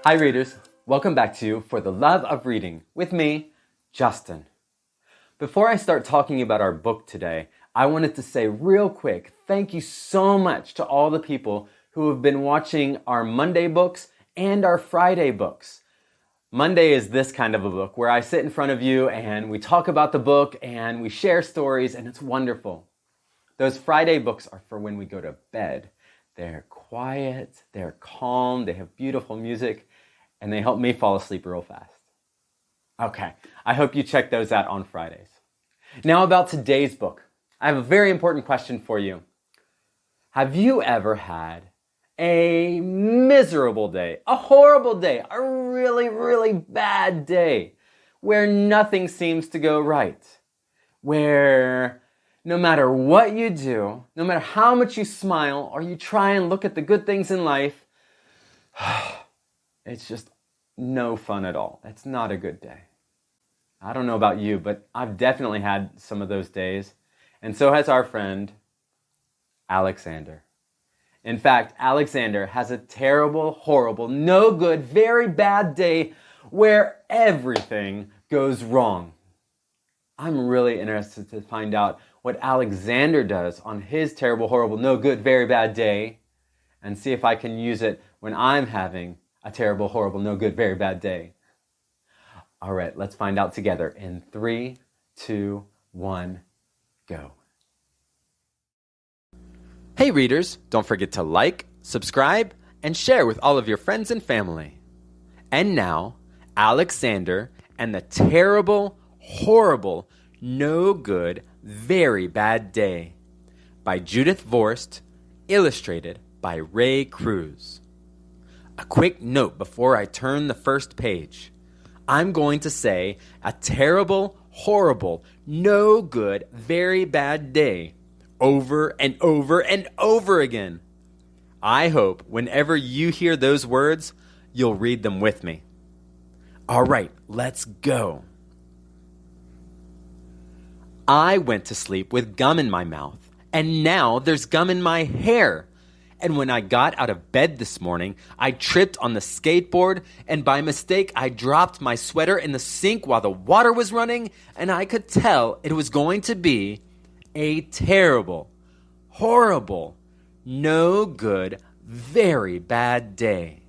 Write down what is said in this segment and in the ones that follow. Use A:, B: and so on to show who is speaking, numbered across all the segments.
A: Hi readers, welcome back to For the Love of Reading with me, Justin. Before I start talking about our book today, I wanted to say real quick, thank you so much to all the people who have been watching our Monday books and our Friday books. Monday is this kind of a book where I sit in front of you and we talk about the book and we share stories and it's wonderful. Those Friday books are for when we go to bed. They're quiet, they're calm, they have beautiful music, and they help me fall asleep real fast. Okay, I hope you check those out on Fridays. Now about today's book. I have a very important question for you. Have you ever had a miserable day, a horrible day, a really, really bad day, where nothing seems to go right, where no matter what you do, no matter how much you smile or you try and look at the good things in life, it's just no fun at all. It's not a good day. I don't know about you, but I've definitely had some of those days, and so has our friend, Alexander. In fact, Alexander has a terrible, horrible, no good, very bad day where everything goes wrong. I'm really interested to find out what Alexander does on his terrible, horrible, no good, very bad day and see if I can use it when I'm having a terrible, horrible, no good, very bad day. All right, let's find out together in 3, 2, 1, go. Hey readers, don't forget to like, subscribe, and share with all of your friends and family. And now, Alexander and the terrible, horrible, no good, very bad day by Judith Vorst, illustrated by Ray Cruz. A quick note before I turn the first page. I'm going to say a terrible, horrible, no good, very bad day over and over and over again. I hope whenever you hear those words, you'll read them with me. All right, let's go. I went to sleep with gum in my mouth, and now there's gum in my hair. And when I got out of bed this morning, I tripped on the skateboard, and by mistake, I dropped my sweater in the sink while the water was running, and I could tell it was going to be a terrible, horrible, no good, very bad day.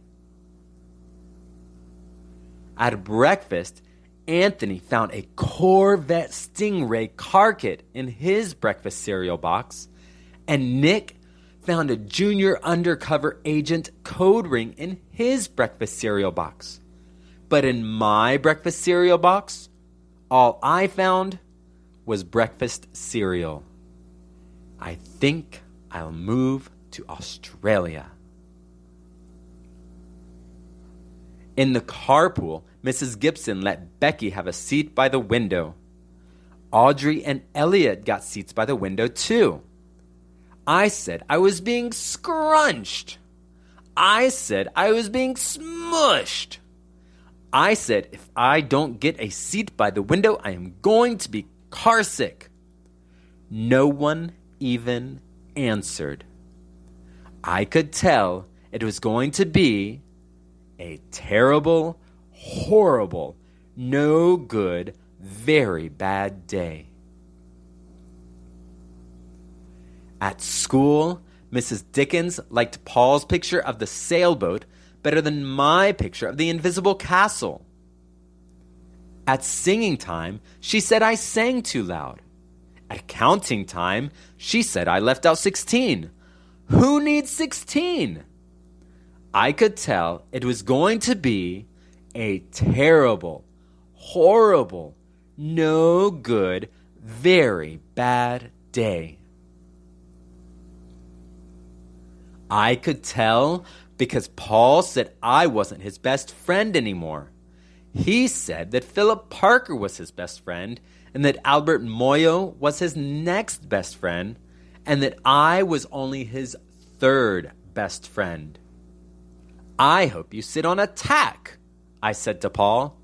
A: At breakfast, Anthony found a Corvette Stingray car kit in his breakfast cereal box, and Nick found a junior undercover agent code ring in his breakfast cereal box. But in my breakfast cereal box, all I found was breakfast cereal. I think I'll move to Australia. In the carpool, Mrs. Gibson let Becky have a seat by the window. Audrey and Elliot got seats by the window too. I said I was being scrunched. I said I was being smushed. I said if I don't get a seat by the window, I am going to be carsick. No one even answered. I could tell it was going to be a terrible, horrible, no good, very bad day. At school, Mrs. Dickens liked Paul's picture of the sailboat better than my picture of the invisible castle. At singing time, she said I sang too loud. At counting time, she said I left out 16. Who needs 16? I could tell it was going to be a terrible, horrible, no good, very bad day. I could tell because Paul said I wasn't his best friend anymore. He said that Philip Parker was his best friend and that Albert Moyo was his next best friend and that I was only his third best friend. I hope you sit on a tack, I said to Paul.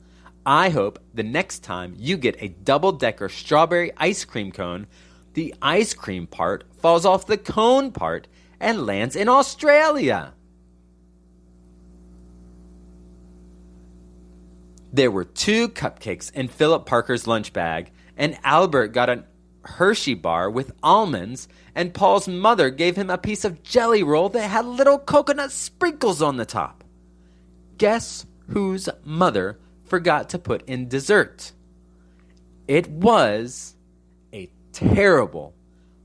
A: I hope the next time you get a double-decker strawberry ice cream cone, the ice cream part falls off the cone part and lands in Australia. There were 2 cupcakes in Philip Parker's lunch bag, and Albert got a Hershey bar with almonds, and Paul's mother gave him a piece of jelly roll that had little coconut sprinkles on the top. Guess whose mother forgot to put in dessert? It was a terrible,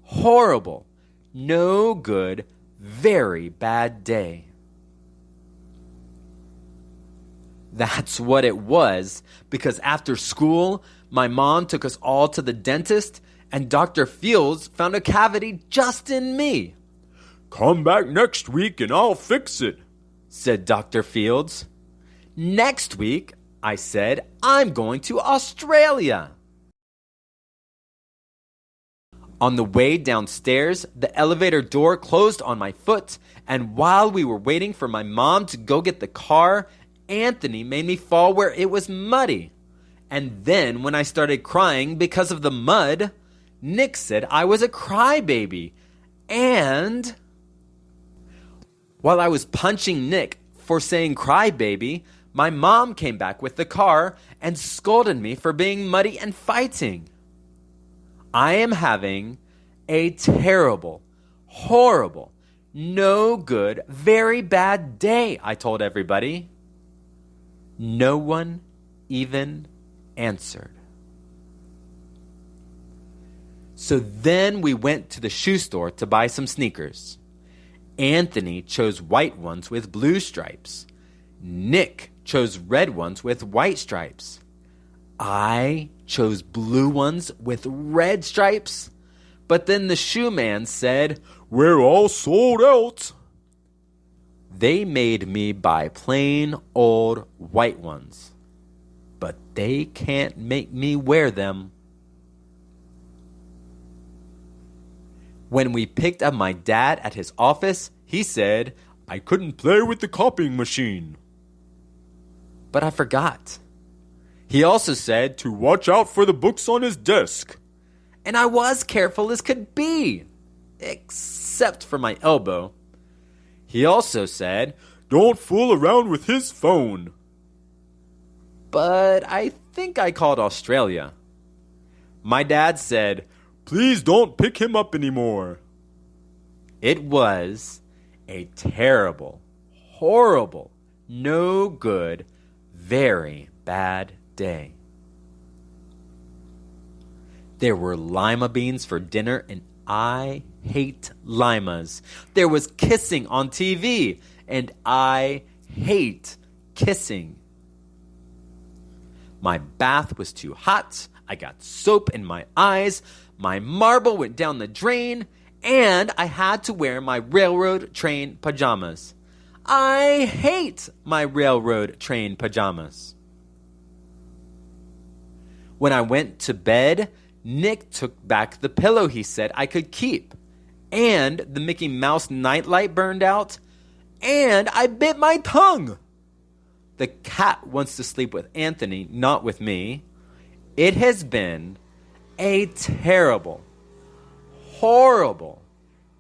A: horrible, no good, very bad day. That's what it was, because after school, my mom took us all to the dentist, and Dr. Fields found a cavity just in me.
B: "Come back next week and I'll fix it,"
A: said Dr. Fields. "Next week," I said, "I'm going to Australia." On the way downstairs, the elevator door closed on my foot, and while we were waiting for my mom to go get the car, Anthony made me fall where it was muddy. And then when I started crying because of the mud, Nick said I was a crybaby. And while I was punching Nick for saying crybaby, my mom came back with the car and scolded me for being muddy and fighting. I am having a terrible, horrible, no good, very bad day, I told everybody. No one even answered. So then we went to the shoe store to buy some sneakers. Anthony chose white ones with blue stripes. Nick chose red ones with white stripes. I chose blue ones with red stripes. But then the shoe man said,
B: "We're all sold out."
A: They made me buy plain old white ones, but they can't make me wear them. When we picked up my dad at his office, he said,
B: "I couldn't play with the copying machine."
A: But I forgot. He also said
B: to watch out for the books on his desk.
A: And I was careful as could be, except for my elbow. He also said,
B: "Don't fool around with his phone."
A: But I think I called Australia. My dad said,
B: "Please don't pick him up anymore."
A: It was a terrible, horrible, no good, very bad day. There were lima beans for dinner, and I hate limas. There was kissing on TV, and I hate kissing. My bath was too hot. I got soap in my eyes. My marble went down the drain, and I had to wear my railroad train pajamas. I hate my railroad train pajamas. When I went to bed, Nick took back the pillow he said I could keep, and the Mickey Mouse nightlight burned out, and I bit my tongue. The cat wants to sleep with Anthony, not with me. It has been a terrible, horrible,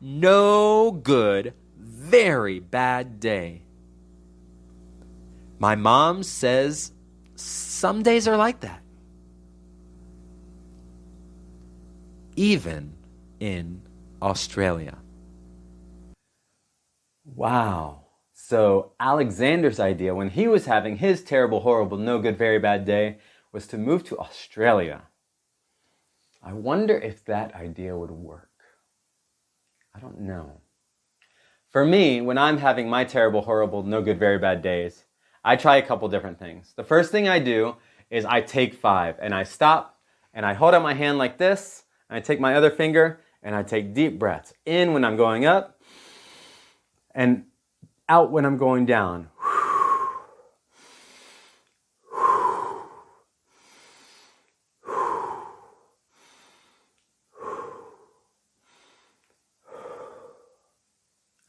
A: no good, very bad day. My mom says some days are like that. Even in Australia. Wow. So Alexander's idea when he was having his terrible, horrible, no good, very bad day was to move to Australia. I wonder if that idea would work. I don't know. For me, when I'm having my terrible, horrible, no good, very bad days, I try a couple different things. The first thing I do is I take 5 and I stop and I hold out my hand like this. And I take my other finger and I take deep breaths. In when I'm going up and out when I'm going down.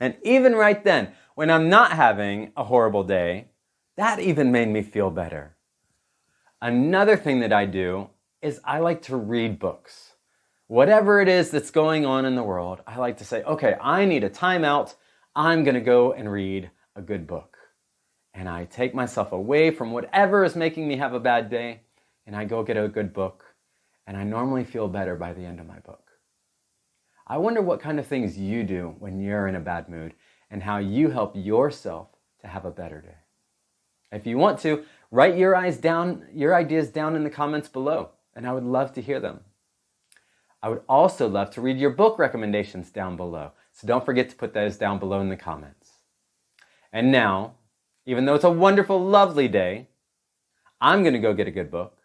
A: And even right then, when I'm not having a horrible day, that even made me feel better. Another thing that I do is I like to read books. Whatever it is that's going on in the world, I like to say, okay, I need a timeout. I'm going to go and read a good book. and I take myself away from whatever is making me have a bad day, and I go get a good book, and I normally feel better by the end of my book. I wonder what kind of things you do when you're in a bad mood and how you help yourself to have a better day. If you want to, write your ideas down in the comments below, and I would love to hear them. I would also love to read your book recommendations down below, so don't forget to put those down below in the comments. And now, even though it's a wonderful, lovely day, I'm going to go get a good book.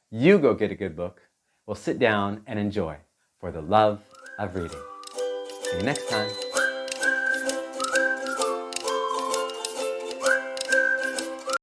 A: You go get a good book. We'll sit down and enjoy for the love of reading. See you next time.